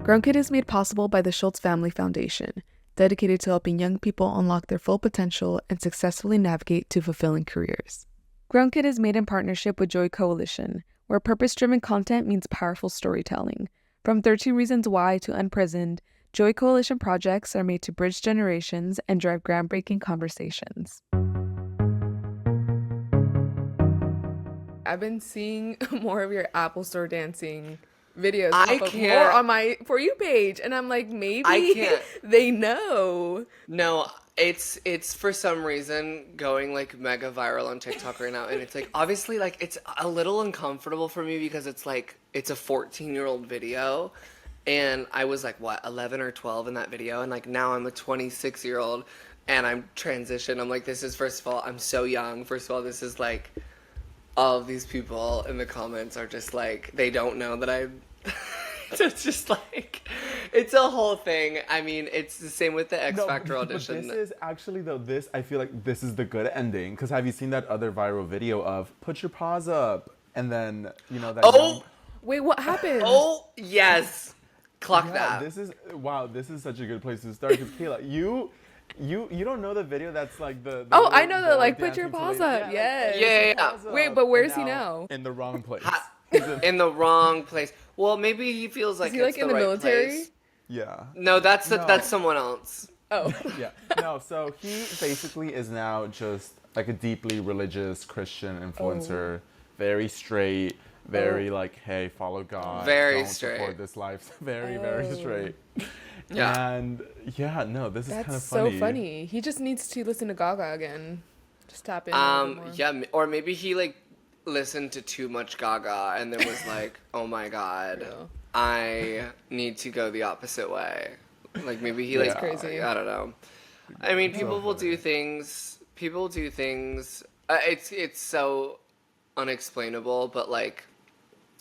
GrownKid is made possible by the Schultz Family Foundation, dedicated to helping young people unlock their full potential and successfully navigate to fulfilling careers. GrownKid is made in partnership with Joy Coalition, where purpose-driven content means powerful storytelling. From 13 Reasons Why to Unprisoned, Joy Coalition projects are made to bridge generations and drive groundbreaking conversations. I've been seeing more of your Apple Store dancing videos pop up more on my For You page, and I'm like, maybe they know. No, it's for some reason going like mega viral on TikTok right now, and it's like obviously like it's a little uncomfortable for me because it's like it's a 14-year-old video, and I was like what 11 or 12 in that video, and like now I'm a 26-year-old and I'm transitioned. I'm like, this is, first of all, I'm so young. First of all, this is like all of these people in the comments are just like, they don't know that I'm so it's just like, it's a whole thing. I mean, it's the same with the X Factor audition. But this is actually, though, I feel like this is the good ending. Because have you seen that other viral video of put your paws up? And then, you know, that. Wait, what happened? Oh, yes. Clock that. This is such a good place to start. Because Kayla, you don't know the video that's like the I know that, like, put your paws up. Yes. Yeah. Wait, but where is he now? In the wrong place. In the wrong place. Well, maybe he feels like is he like in the military? Place. Yeah. No, that's someone else. Oh. Yeah. No, so he basically is now just like a deeply religious Christian influencer, very straight, very like, hey, follow God. Very don't straight. Support this life. Very straight. Yeah. And yeah, no, this is kind of That's funny. so funny. He just needs to listen to Gaga again. Just tap in a little bit more. Yeah, or maybe he like listened to too much Gaga and then was like, oh my God, I need to go the opposite way. Like maybe he like, crazy. I don't know. I mean, people will do things. It's so unexplainable, but like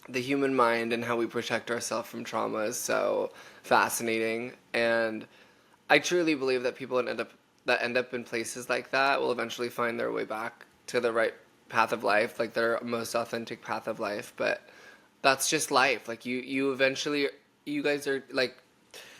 the human mind and how we protect ourselves from trauma is so fascinating. And I truly believe that people that end up in places like that will eventually find their way back to the right path of life, like their most authentic path of life. But that's just life. Like you eventually, you guys are like,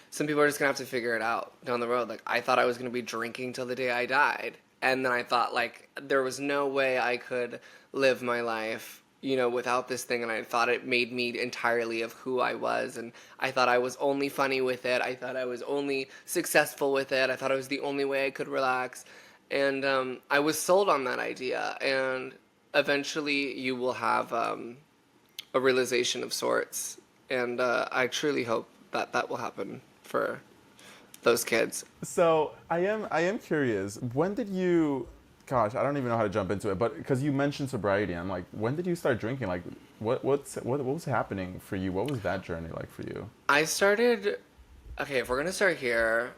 some people are just gonna have to figure it out down the road. Like I thought I was gonna be drinking till the day I died, and then I thought like there was no way I could live my life, you know, without this thing, and I thought it made me entirely of who I was, and I thought I was only funny with it. I thought I was only successful with it. I thought it was the only way I could relax. And I was sold on that idea, and eventually you will have a realization of sorts, and I truly hope that will happen for those kids. So I am curious. When did you? Gosh, I don't even know how to jump into it, but because you mentioned sobriety, I'm like, when did you start drinking? Like, what was happening for you? What was that journey like for you? I started. Okay, if we're gonna start here,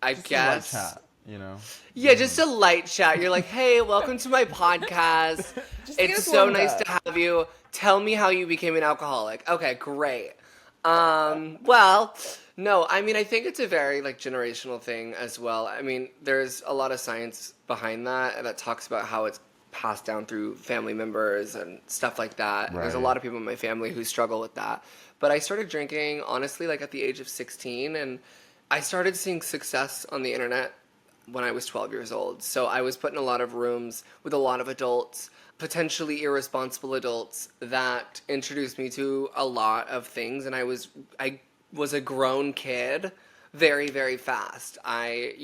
I just guess. A light chat, you know. Yeah, just a light chat. You're like, hey, welcome to my podcast. It's so nice to have you. Tell me how you became an alcoholic. Okay, great. Well, no, I mean, I think it's a very like generational thing as well. I mean, there's a lot of science behind that, and that talks about how it's passed down through family members and stuff like that. Right. There's a lot of people in my family who struggle with that. But I started drinking, honestly, like at the age of 16, and I started seeing success on the internet when I was 12 years old. So I was put in a lot of rooms with a lot of adults, potentially irresponsible adults, that introduced me to a lot of things, and I was a grown kid very, very fast. I,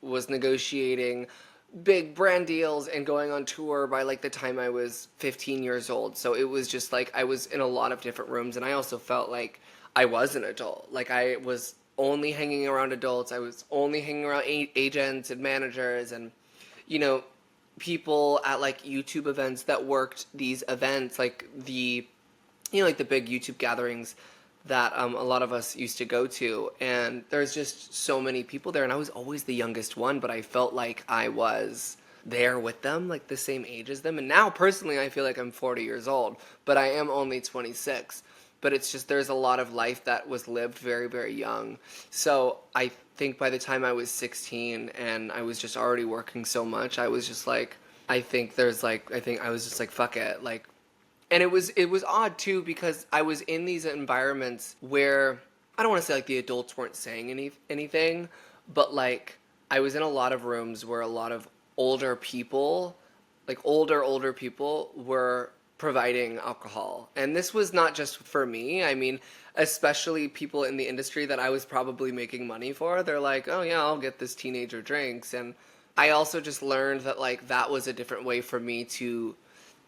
was negotiating big brand deals and going on tour by like the time I was 15 years old. So it was just like I was in a lot of different rooms, and I also felt like I was an adult. Like I was only hanging around adults. I was only hanging around agents and managers and, people at like YouTube events that worked these events, like the big YouTube gatherings that a lot of us used to go to. And there's just so many people there, and I was always the youngest one, but I felt like I was there with them, like the same age as them. And now personally I feel like I'm 40 years old, but I am only 26. But it's just, there's a lot of life that was lived very, very young. So I think by the time I was 16 and I was just already working so much, I was just like, I was just like, fuck it. Like, And it was odd too, because I was in these environments where I don't want to say like the adults weren't saying anything, but like I was in a lot of rooms where a lot of older people, like older people, were providing alcohol. And this was not just for me. I mean, especially people in the industry that I was probably making money for. They're like, "Oh yeah, I'll get this teenager drinks." And I also just learned that like that was a different way for me to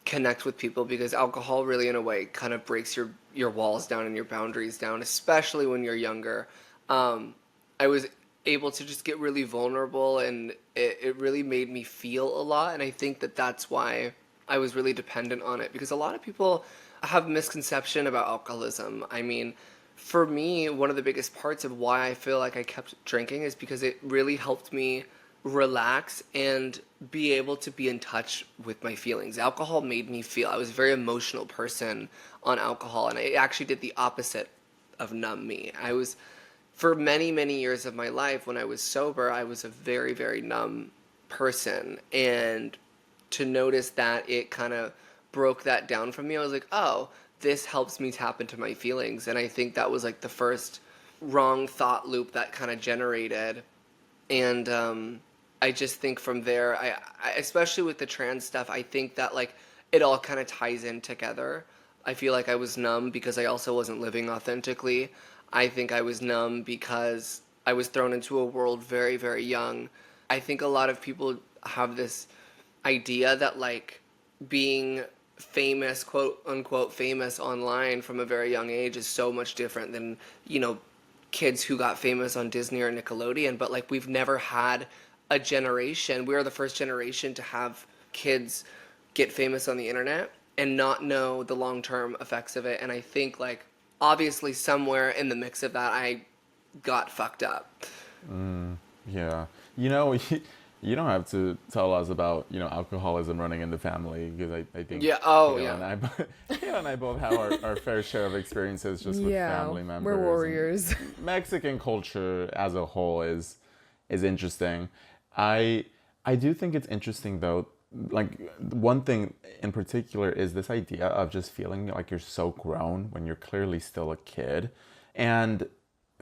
connect with people, because alcohol really in a way kind of breaks your walls down and your boundaries down, especially when you're younger. I was able to just get really vulnerable, and it really made me feel a lot. And I think that that's why I was really dependent on it, because a lot of people have misconception about alcoholism. I mean, for me, one of the biggest parts of why I feel like I kept drinking is because it really helped me relax and be able to be in touch with my feelings. Alcohol made me feel. I was a very emotional person on alcohol, and it actually did the opposite of numb me. I was, for many, many years of my life, when I was sober, I was a very, very numb person. And to notice that it kind of broke that down for me, I was like, oh, this helps me tap into my feelings. And I think that was like the first wrong thought loop that kind of generated. And I just think from there, I especially with the trans stuff, I think that like it all kind of ties in together. I feel like I was numb because I also wasn't living authentically. I think I was numb because I was thrown into a world very, very young. I think a lot of people have this idea that like being famous, quote unquote famous online from a very young age is so much different than, you know, kids who got famous on Disney or Nickelodeon. But like we've never had a generation. We are the first generation to have kids get famous on the internet and not know the long-term effects of it. And I think like obviously somewhere in the mix of that, I got fucked up. Yeah. You know, you don't have to tell us about, you know, alcoholism running in the family, because I think Yeah. Oh, Kayla yeah. and I, Kayla and I both have our fair share of experiences just with family members. We're warriors. And Mexican culture as a whole is interesting. I do think it's interesting though. Like one thing in particular is this idea of just feeling like you're so grown when you're clearly still a kid. And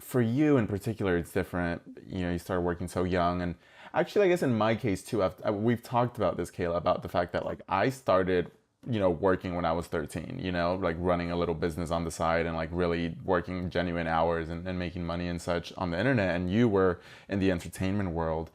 for you in particular, it's different. You know, you started working so young. And actually, I guess in my case too, we've talked about this, Kayla, about the fact that like I started, you know, working when I was 13, you know, like running a little business on the side and like really working genuine hours and making money and such on the internet. And you were in the entertainment world.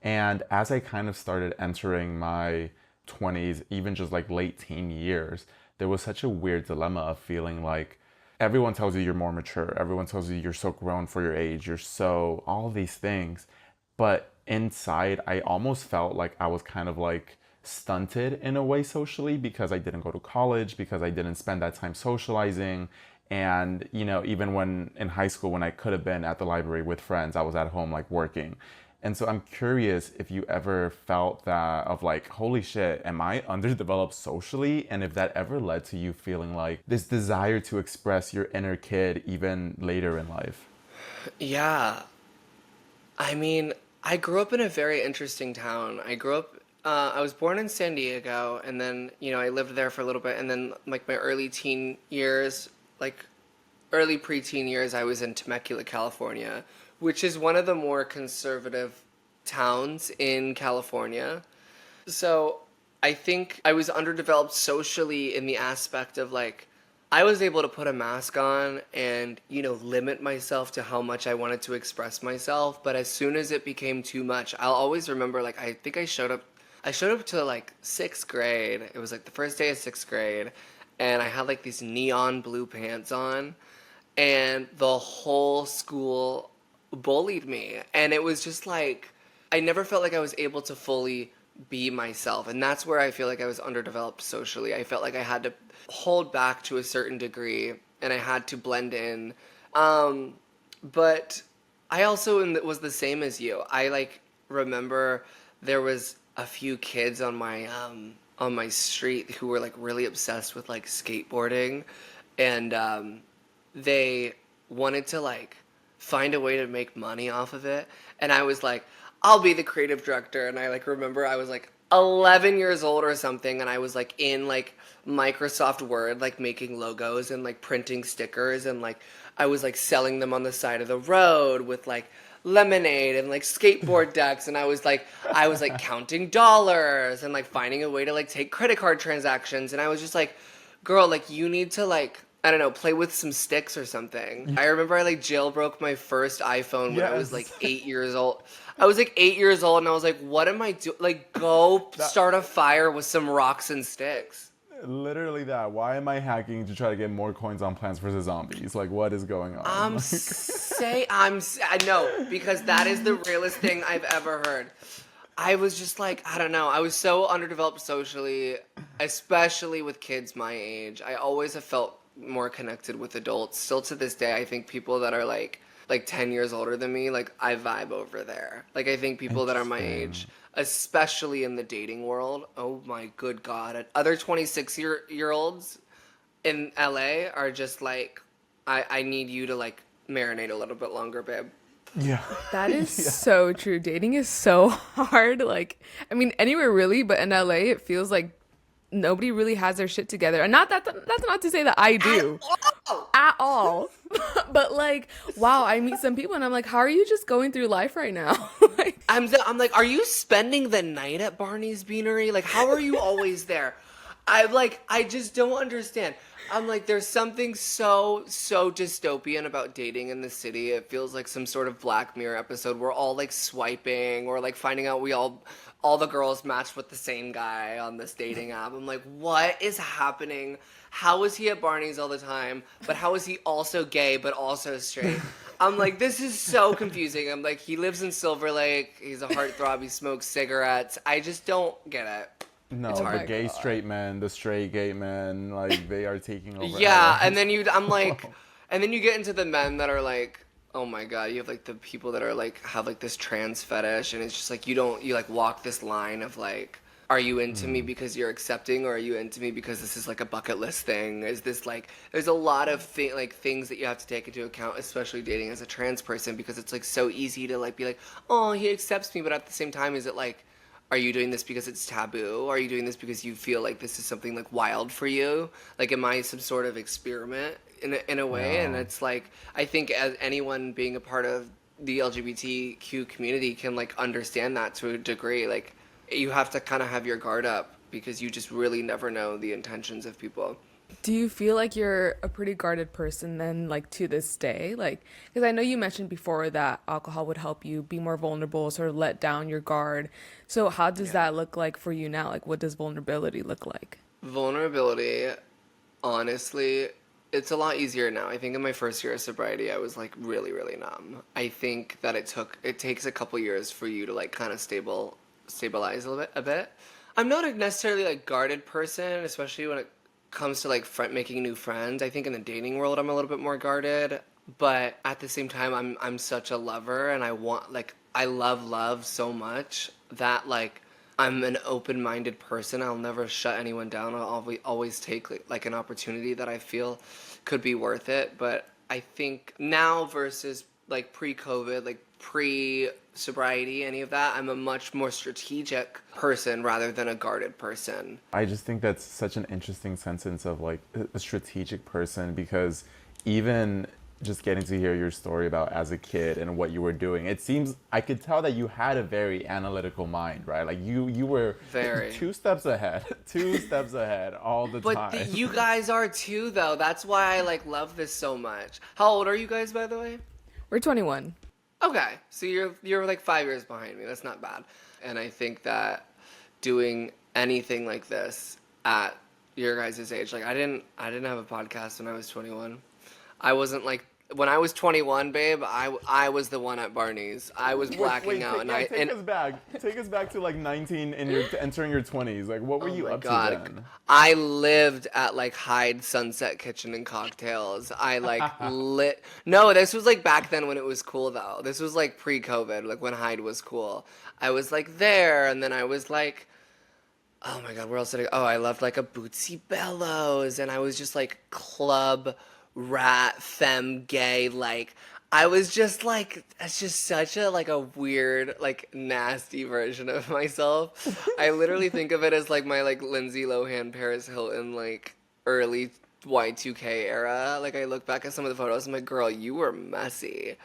And as I kind of started entering my 20s, even just like late teen years, there was such a weird dilemma of feeling like everyone tells you you're more mature. Everyone tells you you're so grown for your age. You're so, all these things. But inside, I almost felt like I was kind of like stunted in a way socially, because I didn't go to college, because I didn't spend that time socializing. And, you know, even when in high school, when I could have been at the library with friends, I was at home like working. And so I'm curious if you ever felt that of like, holy shit, am I underdeveloped socially? And if that ever led to you feeling like this desire to express your inner kid even later in life. Yeah. I mean, I grew up in a very interesting town. I was born in San Diego, and then, you know, I lived there for a little bit. And then like my early teen years, like early preteen years, I was in Temecula, California, which is one of the more conservative towns in California. So I think I was underdeveloped socially in the aspect of like, I was able to put a mask on and, you know, limit myself to how much I wanted to express myself. But as soon as it became too much, I'll always remember, like, I think I showed up to like 6th grade. It was like the first day of 6th grade. And I had like these neon blue pants on. And the whole school bullied me. And it was just like, I never felt like I was able to fully be myself. And that's where I feel like I was underdeveloped socially. I felt like I had to hold back to a certain degree, and I had to blend in. But I also was the same as you. I like remember there was a few kids on my street who were like really obsessed with like skateboarding, and they wanted to like find a way to make money off of it. And I was like, I'll be the creative director. And I like remember I was like 11 years old or something, and I was like in like Microsoft Word, like making logos and like printing stickers, and like I was like selling them on the side of the road with like lemonade and like skateboard decks, and I was like counting dollars and like finding a way to like take credit card transactions, and I was just like, girl, like you need to like, I don't know, play with some sticks or something. I remember I like jailbroke my first iPhone when I was like 8 years old. I was like 8 years old, and I was like, what am I doing? Like, go start a fire with some rocks and sticks. Literally that. Why am I hacking to try to get more coins on Plants vs. Zombies? Like, what is going on? I know, because that is the realest thing I've ever heard. I was just like, I don't know. I was so underdeveloped socially, especially with kids my age. I always have felt more connected with adults. Still to this day, I think people that are like 10 years older than me, like I vibe over there. Like I think people that are my age, especially in the dating world, oh my good God, other 26-year-olds in LA are just like, I need you to like marinate a little bit longer, babe. Yeah. That is so true. Dating is so hard. Like, I mean, anywhere really, but in LA, it feels like nobody really has their shit together. And that's not to say that I do at all. But like, wow, I meet some people and I'm like, how are you just going through life right now? Like, I'm like, are you spending the night at Barney's Beanery? Like, how are you always there? I just don't understand. I'm like, there's something so dystopian about dating in the city. It feels like some sort of Black Mirror episode. We're all like swiping or like finding out all the girls matched with the same guy on this dating app. I'm like, what is happening? How is he at Barney's all the time? But how is he also gay but also straight? I'm like, this is so confusing. I'm like, he lives in Silver Lake. He's a heartthrob. He smokes cigarettes. I just don't get it. No, the gay straight men, the straight gay men, like they are taking over. Yeah, and then I'm like, and then you get into the men that are like, oh my God, you have like the people that are like, have like this trans fetish, and it's just like, you like walk this line of like, are you into me because you're accepting, or are you into me because this is like a bucket list thing? Is this like, there's a lot of things that you have to take into account, especially dating as a trans person, because it's like so easy to like be like, oh, he accepts me, but at the same time, is it like, are you doing this because it's taboo? Are you doing this because you feel like this is something like wild for you? Like, am I some sort of experiment in a way? And it's like, I think as anyone being a part of the LGBTQ community can like understand that to a degree. Like, you have to kind of have your guard up because you just really never know the intentions of people. do you feel like you're a pretty guarded person then, like to this day? Like, because I know you mentioned before that alcohol would help you be more vulnerable, sort of let down your guard. So how does that look like for you now? Like, what does vulnerability look like? Vulnerability, honestly, it's a lot easier now. I think in my first year of sobriety, I was like really, really numb. I think that it takes a couple years for you to like kind of stabilize a bit. I'm not a necessarily like guarded person, especially when it comes to like making new friends. I think in the dating world, I'm a little bit more guarded, but at the same time, I'm such a lover, and I love love so much that like I'm an open-minded person. I'll never shut anyone down. I'll always take like an opportunity that I feel could be worth it. But I think now versus like pre-COVID, like pre-sobriety, any of that, I'm a much more strategic person rather than a guarded person. I just think that's such an interesting sentence of like a strategic person, because even just getting to hear your story about as a kid and what you were doing, it seems I could tell that you had a very analytical mind, right? Like you were very two steps ahead all the time. But you guys are too, though. That's why I like love this so much. How old are you guys, by the way? We're 21. Okay, so you're like 5 years behind me. That's not bad. And I think that doing anything like this at your guys' age, like I didn't have a podcast when I was 21. I wasn't like, when I was 21, babe, I was the one at Barney's. I was blacking out. Take us back to like 19 and you're entering your 20s. Like, what were you up to then? I lived at like Hyde Sunset Kitchen and Cocktails. I like no, this was like back then when it was cool though. This was like pre-COVID, like when Hyde was cool. I was like there, and then I was like, oh my God, where else did I loved like a Bootsy Bellows, and I was just like club rat, femme, gay, like, I was just like, it's just such a like a weird, like nasty version of myself. I literally think of it as like my like Lindsay Lohan, Paris Hilton, like early Y2K era. Like I look back at some of the photos, I'm like, girl, you were messy.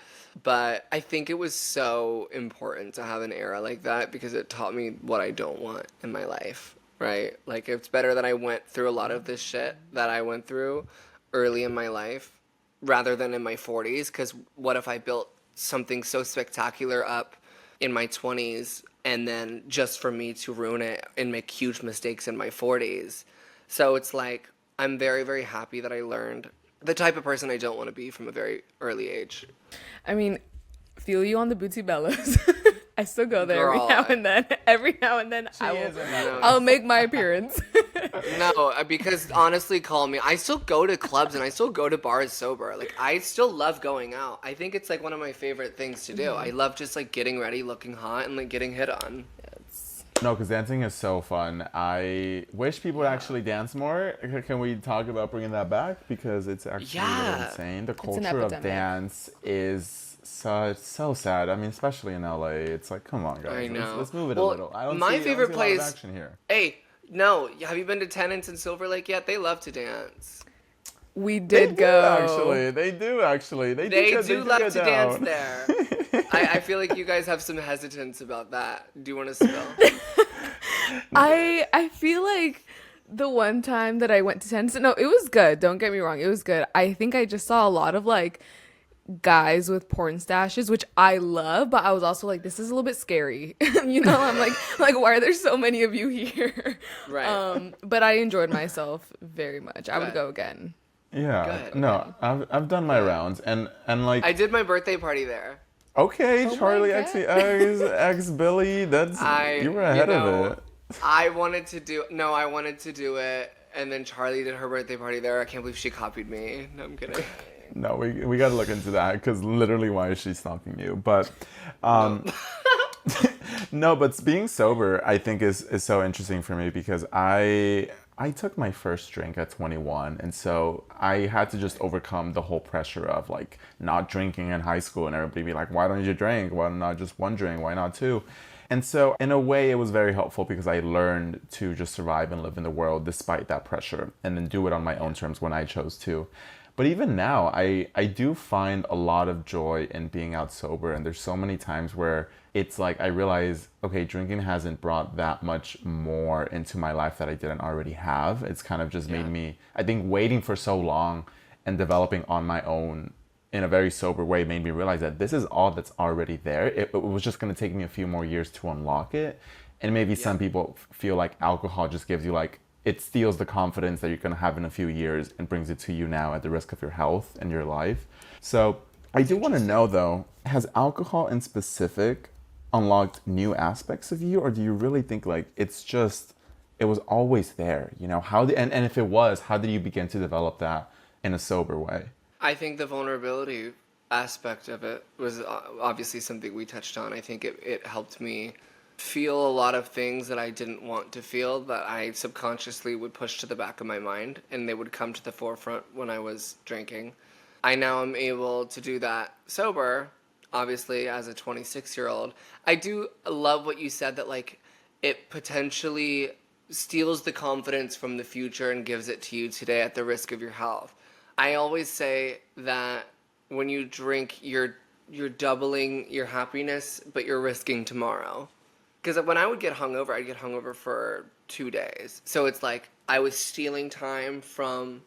But I think it was so important to have an era like that because it taught me what I don't want in my life, right? Like it's better that I went through a lot of this shit that I went through early in my life rather than in my 40s, because what if I built something so spectacular up in my 20s and then just for me to ruin it and make huge mistakes in my 40s? So it's like I'm very, very happy that I learned the type of person I don't want to be from a very early age. I mean, feel you on the Bootsy Bellas. I still go there Girl, every now and then. Every now and then, I'll make my appearance. No, because honestly, call me. I still go to clubs and I still go to bars sober. Like, I still love going out. I think it's like one of my favorite things to do. I love just like getting ready, looking hot, and like getting hit on. No, because dancing is so fun. I wish people would actually dance more. Can we talk about bringing that back? Because it's actually really insane. The culture of dance is so sad. I mean, especially in LA. It's like, come on, guys. I know. Let's move it a little. I don't my see favorite a lot place. of action here. Hey, no. Have you been to Tenants in Silver Lake yet? They love to dance. We did go. They do actually. They do love get to down. dance there. I feel like you guys have some hesitance about that. Do you want to spill? I feel like the one time that I went to tennis, no, it was good. Don't get me wrong, it was good. I think I just saw a lot of like guys with porn stashes, which I love, but I was also like, this is a little bit scary. You know, I'm like why are there so many of you here? Right. But I enjoyed myself very much. I would Good. go again. Yeah. Good. No, I've done my rounds and like. I did my birthday party there. Okay, Oh Charlie my X God. X Billy. You were ahead of it. I wanted to do it, and then Charlie did her birthday party there. I can't believe she copied me. No, I'm kidding. No, we got to look into that because literally, why is she stalking you? But, no, but being sober, I think is so interesting for me because I took my first drink at 21, and so I had to just overcome the whole pressure of like not drinking in high school, and everybody be like, "Why don't you drink? Why not just one drink? Why not two?" And so in a way, it was very helpful because I learned to just survive and live in the world despite that pressure, and then do it on my own terms when I chose to. But even now, I do find a lot of joy in being out sober. And there's so many times where it's like I realize, okay, drinking hasn't brought that much more into my life that I didn't already have. It's kind of just made me, I think waiting for so long and developing on my own in a very sober way made me realize that this is all that's already there. It was just going to take me a few more years to unlock it. And maybe some people feel like alcohol just gives you like, it steals the confidence that you're going to have in a few years and brings it to you now at the risk of your health and your life. So I do want to know though, has alcohol in specific unlocked new aspects of you, or do you really think like it was always there? You know, and if it was, how did you begin to develop that in a sober way? I think the vulnerability aspect of it was obviously something we touched on. I think it helped me feel a lot of things that I didn't want to feel that I subconsciously would push to the back of my mind, and they would come to the forefront when I was drinking. I now am able to do that sober, obviously, as a 26-year-old. I do love what you said that like it potentially steals the confidence from the future and gives it to you today at the risk of your health. I always say that when you drink, you're doubling your happiness, but you're risking tomorrow. Because when I would get hungover, I'd get hungover for 2 days. So it's like I was stealing time from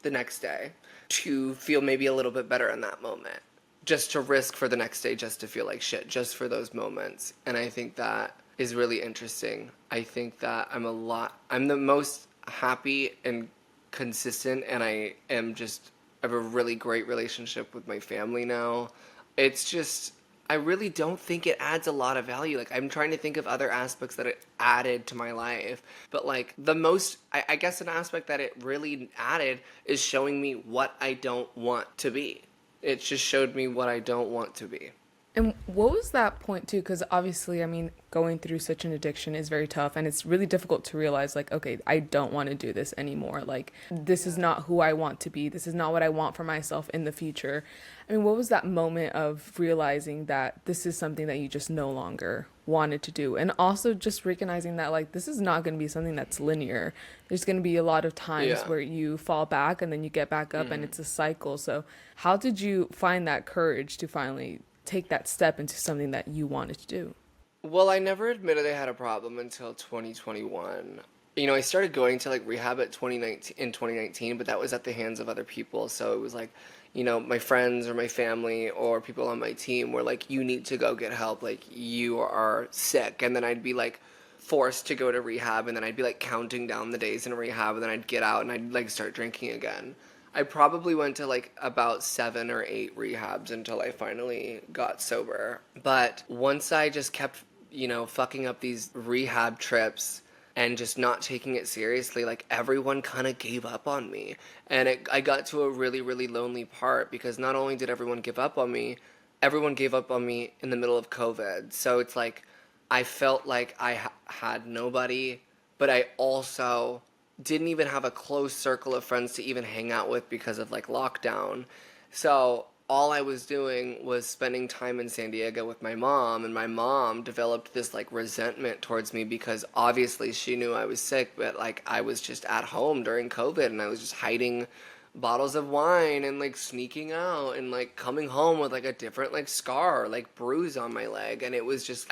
the next day to feel maybe a little bit better in that moment. Just to risk for the next day, just to feel like shit, just for those moments. And I think that is really interesting. I think that I'm the most happy and consistent, and I have a really great relationship with my family now. It's just, I really don't think it adds a lot of value. Like, I'm trying to think of other aspects that it added to my life. But, like, the most, I guess an aspect that it really added is showing me what I don't want to be. It just showed me what I don't want to be. And what was that point too? Because obviously, I mean, going through such an addiction is very tough, and it's really difficult to realize, like, okay, I don't want to do this anymore. Like, this is not who I want to be. This is not what I want for myself in the future. I mean, what was that moment of realizing that this is something that you just no longer wanted to do? And also just recognizing that, like, this is not going to be something that's linear. There's going to be a lot of times where you fall back and then you get back up, and it's a cycle. So how did you find that courage to finally take that step into something that you wanted to do? Well, I never admitted I had a problem until 2021. You know, I started going to like rehab at 2019, but that was at the hands of other people. So it was like, you know, my friends or my family or people on my team were like, you need to go get help. Like, you are sick. And then I'd be like forced to go to rehab, and then I'd be like counting down the days in rehab, and then I'd get out and I'd like start drinking again. I probably went to like about 7 or 8 rehabs until I finally got sober. But once I just kept, you know, fucking up these rehab trips and just not taking it seriously, like everyone kind of gave up on me. And I got to a really, really lonely part, because not only did everyone give up on me, everyone gave up on me in the middle of COVID. So it's like I felt like I had nobody, but I also didn't even have a close circle of friends to even hang out with because of like lockdown. So all I was doing was spending time in San Diego with my mom, and my mom developed this like resentment towards me because obviously she knew I was sick, but like I was just at home during COVID, and I was just hiding bottles of wine and like sneaking out and like coming home with like a different like scar, like bruise on my leg. And it was just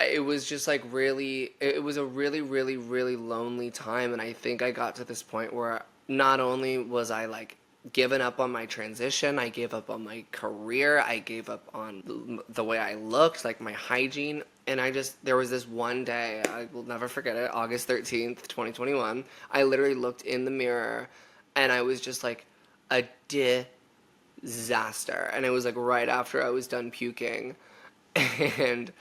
like really, it was a really, really, really lonely time. And I think I got to this point where not only was I like given up on my transition, I gave up on my career, I gave up on the way I looked, like my hygiene. And there was this one day, I will never forget it, August 13th, 2021. I literally looked in the mirror and I was just like a disaster. And it was like right after I was done puking. And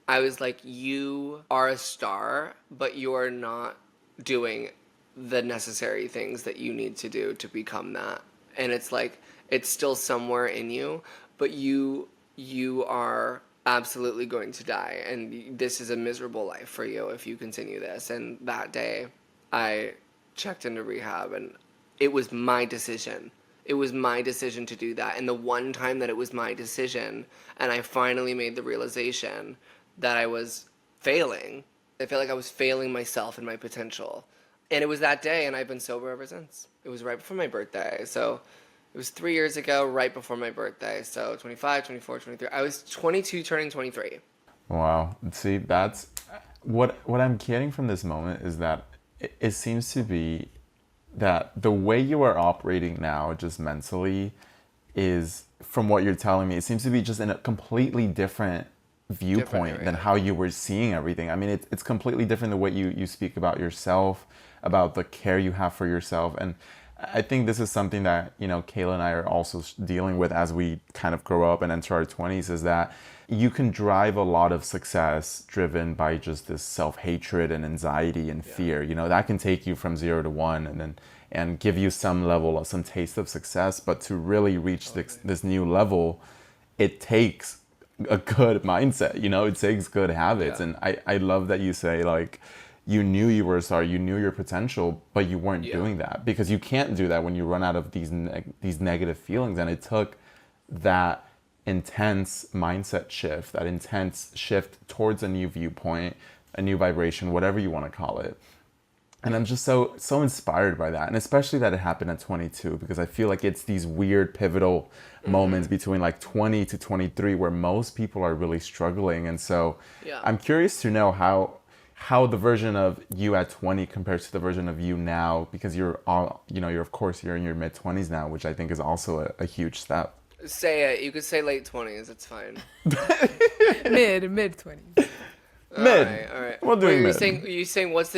I was like, you are a star, but you are not doing the necessary things that you need to do to become that. And it's like, it's still somewhere in you, but you are absolutely going to die. And this is a miserable life for you if you continue this. And that day I checked into rehab, and it was my decision. It was my decision to do that. And the one time that it was my decision, and I finally made the realization that I was failing, I felt like I was failing myself and my potential. And it was that day, and I've been sober ever since. It was right before my birthday. So it was 3 years ago, right before my birthday. So 25, 24, 23. I was 22 turning 23. Wow. See, that's what I'm getting from this moment is that it seems to be that the way you are operating now, just mentally, is, from what you're telling me, it seems to be just in a completely different viewpoint than how you were seeing everything. I mean, it's completely different the way you speak about yourself, about the care you have for yourself. And I think this is something that, you know, Kayla and I are also dealing with as we kind of grow up and enter our 20s, is that you can drive a lot of success driven by just this self-hatred and anxiety and fear. You know, that can take you from 0 to 1 and give you some level of some taste of success. But to really reach this new level, it takes a good mindset, you know, it takes good habits. And I love that you say, like, you knew you were a star, you knew your potential, but you weren't doing that, because you can't do that when you run out of these negative feelings. And it took that intense mindset shift, that intense shift towards a new viewpoint, a new vibration, whatever you want to call it. And I'm just so inspired by that. And especially that it happened at 22, because I feel like it's these weird pivotal moments between like 20 to 23 where most people are really struggling. And so I'm curious to know how the version of you at 20 compares to the version of you now, because you're in your mid 20s now, which I think is also a huge step. Say it. You could say late 20s. It's fine. mid 20s. Mid. All right. We'll do mid. You saying what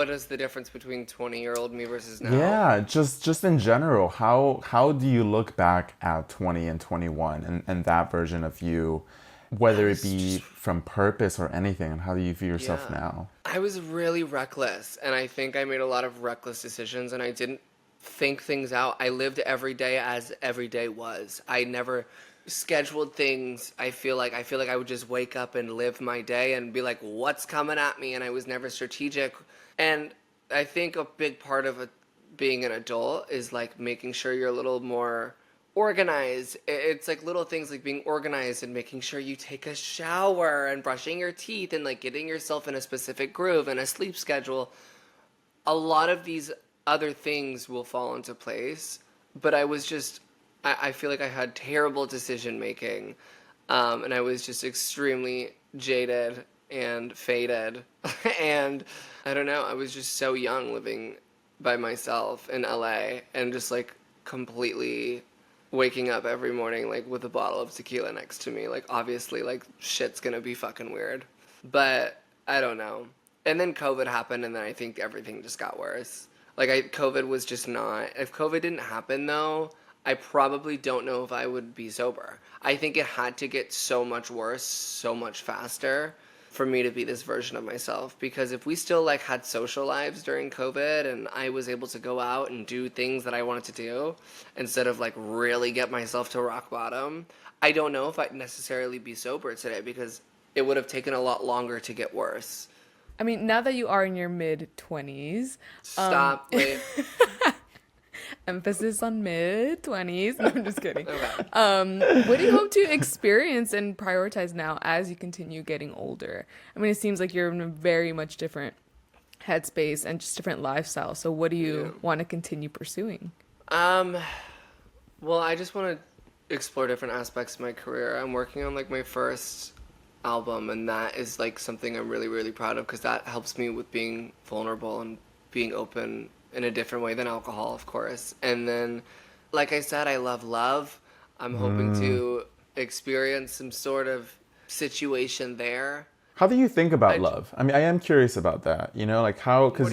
is the difference between 20-year-old me versus now? Yeah, just in general, how do you look back at 20 and 21 and that version of you, whether it be from purpose or anything, and how do you view yourself now? I was really reckless, and I think I made a lot of reckless decisions, and I didn't think things out. I lived every day as every day was. I never scheduled things. I feel like I would just wake up and live my day and be like, what's coming at me? And I was never strategic. And I think a big part of being an adult is like making sure you're a little more organized. It's like little things like being organized and making sure you take a shower and brushing your teeth and like getting yourself in a specific groove and a sleep schedule. A lot of these other things will fall into place, but I feel like I had terrible decision making, and I was just extremely jaded and faded, and I don't know, I was just so young living by myself in LA and just like completely waking up every morning like with a bottle of tequila next to me. Like obviously like shit's gonna be fucking weird, but I don't know. And then COVID happened, and then I think everything just got worse. Like COVID was just not. If COVID didn't happen though, I probably don't know if I would be sober. I think it had to get so much worse, so much faster for me to be this version of myself. Because if we still like had social lives during COVID and I was able to go out and do things that I wanted to do instead of like really get myself to rock bottom, I don't know if I'd necessarily be sober today because it would have taken a lot longer to get worse. I mean, now that you are in your mid-20s... Stop, wait. Emphasis on mid-20s. No, I'm just kidding. Okay. What do you hope to experience and prioritize now as you continue getting older? I mean, it seems like you're in a very much different headspace and just different lifestyle. So what do you want to continue pursuing? Well, I just want to explore different aspects of my career. I'm working on like my first album, and that is like something I'm really, really proud of because that helps me with being vulnerable and being open in a different way than alcohol, of course. And then, like I said, I love love. I'm hoping to experience some sort of situation there. How do you think about love? I mean, I am curious about that. You know, like how? Cause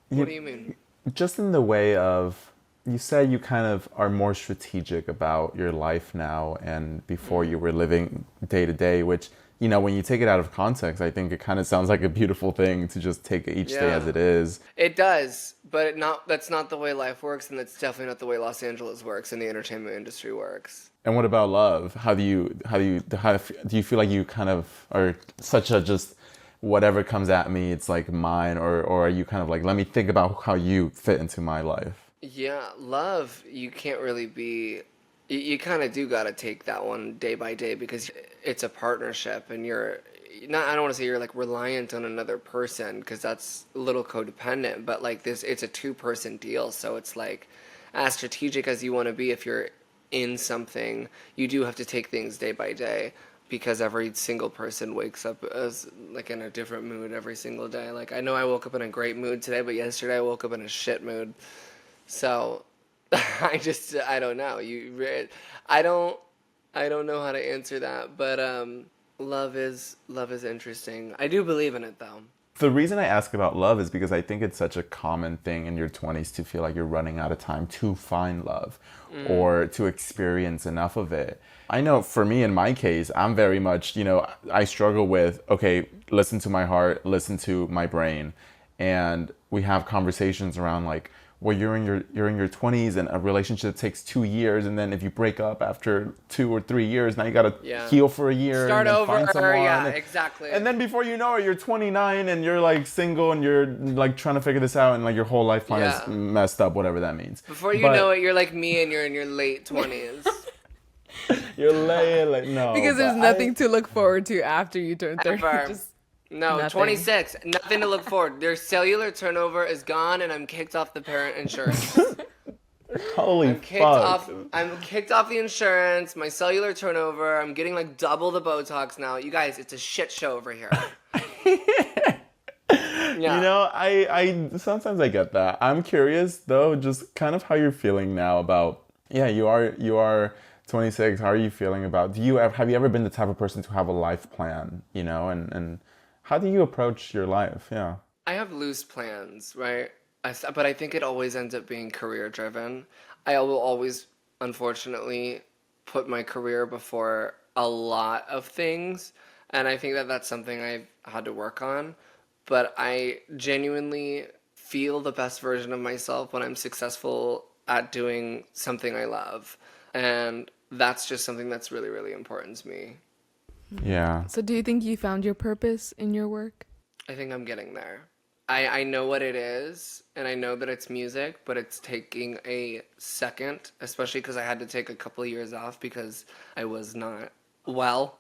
what do you mean? Just in the way of, you said you kind of are more strategic about your life now, and before you were living day to day, which, you know, when you take it out of context, I think it kind of sounds like a beautiful thing to just take each day as it is. It does, but that's not the way life works, and that's definitely not the way Los Angeles works and the entertainment industry works. And what about love? How do you feel like you kind of are such a just whatever comes at me, it's like mine, or are you kind of like, let me think about how you fit into my life? Yeah, love, you can't really be... You kind of do got to take that one day by day because it's a partnership, and you're not, I don't want to say you're like reliant on another person because that's a little codependent, but like this, it's a 2-person deal. So it's like as strategic as you want to be. If you're in something, you do have to take things day by day because every single person wakes up as like in a different mood every single day. Like I know I woke up in a great mood today, but yesterday I woke up in a shit mood. So I don't know. I don't know how to answer that, but love is interesting. I do believe in it though. The reason I ask about love is because I think it's such a common thing in your 20s to feel like you're running out of time to find love or to experience enough of it. I know for me, in my case, I'm very much, you know, I struggle with, okay, listen to my heart, listen to my brain. And we have conversations around like, well, you're in your 20s and a relationship takes 2 years, and then if you break up after 2 or 3 years, now you gotta heal for a year, start and then over. find someone. Yeah, exactly. And then before you know it, you're 29 and you're like single and you're like trying to figure this out, and like your whole life plan is messed up, whatever that means. Before you know it, you're like me and you're in your late 20s. You're like no. Because there's nothing to look forward to after you turn 30. No, nothing. 26. Nothing to look forward. Their cellular turnover is gone, and I'm kicked off the parent insurance. Holy fuck. I'm kicked off the insurance. My cellular turnover. I'm getting like double the Botox now. You guys, it's a shit show over here. Yeah. You know, I sometimes I get that. I'm curious though, just kind of how you're feeling now about. Yeah, you are 26. How are you feeling about? Have you ever been the type of person to have a life plan? You know, and how do you approach your life? Yeah. I have loose plans, right? But I think it always ends up being career driven. I will always, unfortunately, put my career before a lot of things. And I think that that's something I've had to work on. But I genuinely feel the best version of myself when I'm successful at doing something I love. And that's just something that's really, really important to me. Yeah. So do you think you found your purpose in your work? I think I'm getting there. I know what it is, and I know that it's music, but it's taking a second, especially because I had to take a couple of years off because I was not well.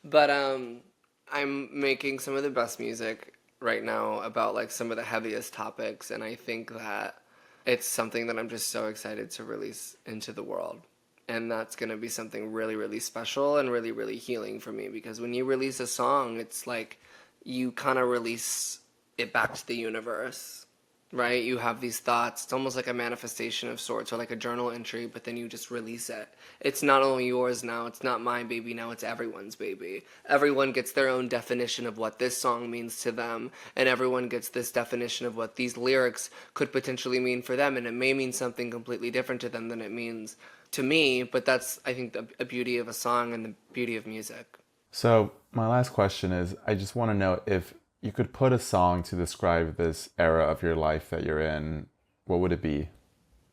But I'm making some of the best music right now about like some of the heaviest topics, and I think that it's something that I'm just so excited to release into the world. And that's going to be something really, really special and really, really healing for me, because when you release a song, it's like you kind of release it back to the universe, right? You have these thoughts. It's almost like a manifestation of sorts, or like a journal entry, but then you just release it. It's not only yours now, it's not my baby now, it's everyone's baby. Everyone gets their own definition of what this song means to them, and everyone gets this definition of what these lyrics could potentially mean for them, and it may mean something completely different to them than it means to me, but that's, I think, the beauty of a song and the beauty of music. So my last question is, I just want to know if you could put a song to describe this era of your life that you're in, what would it be?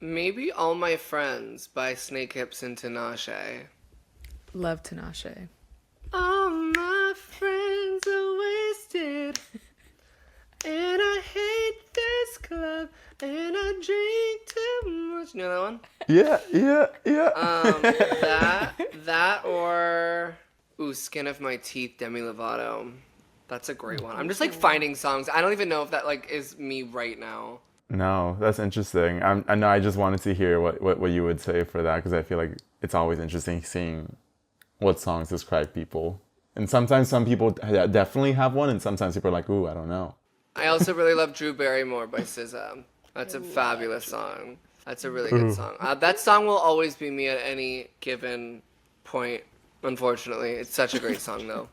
Maybe All My Friends by Snake Hips and Tinashe. Love Tinashe. All my friends are wasted, and I hate this club, and I drink too much. You know that one? Yeah. That or Skin of My Teeth, Demi Lovato. That's a great one. I'm just like finding songs. I don't even know if that like is me right now. No, that's interesting. I know. I just wanted to hear what you would say for that, because I feel like it's always interesting seeing what songs describe people. And sometimes some people definitely have one, and sometimes people are like, ooh, I don't know. I also really love Drew Barrymore by SZA. That's a fabulous song. That's a really good song. That song will always be me at any given point, unfortunately. It's such a great song, though.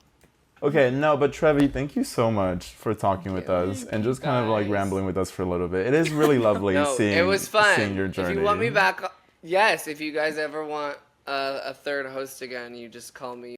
Okay, no, but Trevi, thank you so much for talking with us and just kind of like rambling with us for a little bit. It is really lovely It was fun. seeing your journey. If you want me back, yes, if you guys ever want a third host again, you just call me.